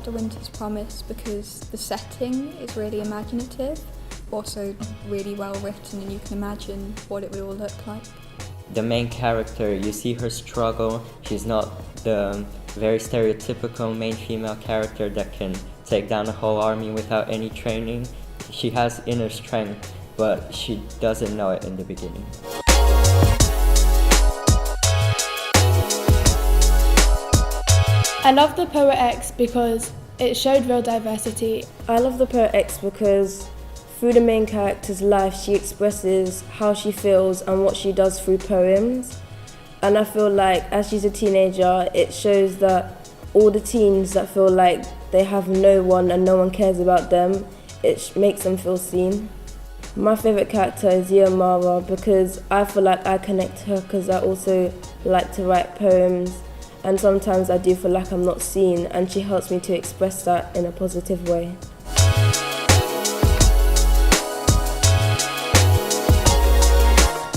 loved A Winter's Promise because the setting is really imaginative, also really well written, and you can imagine what it would all look like. The main character, you see her struggle. She's not the very stereotypical main female character that can take down a whole army without any training. She has inner strength, but she doesn't know it in the beginning. I love the Poet X because it showed real diversity. I love the Poet X because through the main character's life, she expresses how she feels and what she does through poems. And I feel like as she's a teenager, it shows that all the teens that feel like they have no one and no one cares about them, it makes them feel seen. My favourite character is Yomara because I feel like I connect to her because I also like to write poems, and sometimes I do feel like I'm not seen, and she helps me to express that in a positive way.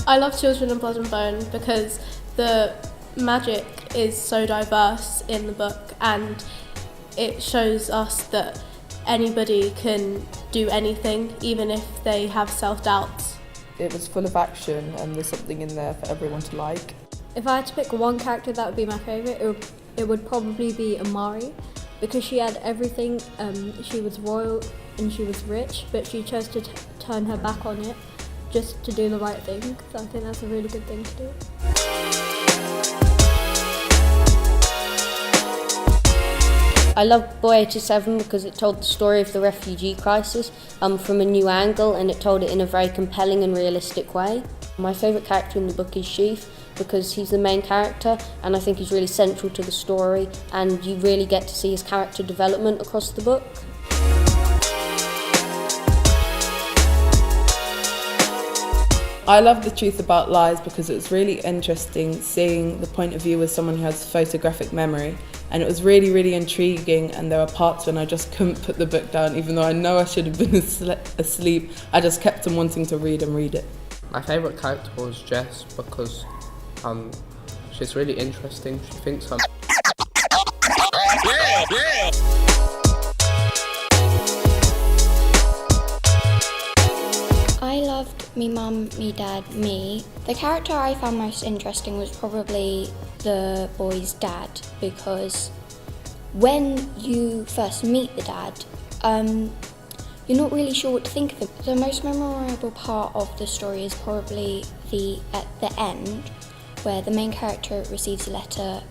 I love Children of Blood and Bone because the magic is so diverse in the book, and it shows us that anybody can do anything, even if they have self-doubts. It was full of action and there's something in there for everyone to like. If I had to pick one character that would be my favourite, it would probably be Amari, because she had everything. She was royal and she was rich, but she chose to turn her back on it just to do the right thing. So I think that's a really good thing to do. I love Boy 87 because it told the story of the refugee crisis from a new angle, and it told it in a very compelling and realistic way. My favourite character in the book is Sheaf because he's the main character, and I think he's really central to the story, and you really get to see his character development across the book. I love The Truth About Lies because it was really interesting seeing the point of view of someone who has photographic memory, and it was really, really intriguing, and there were parts when I just couldn't put the book down, even though I know I should have been asleep. I just kept on wanting to read and read it. My favourite character was Jess because she's really interesting. She thinks I'm... I loved Me Mum, Me Dad, Me. The character I found most interesting was probably the boy's dad, because when you first meet the dad, you're not really sure what to think of him. The most memorable part of the story is probably at the end, where the main character receives a letter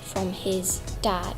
from his dad.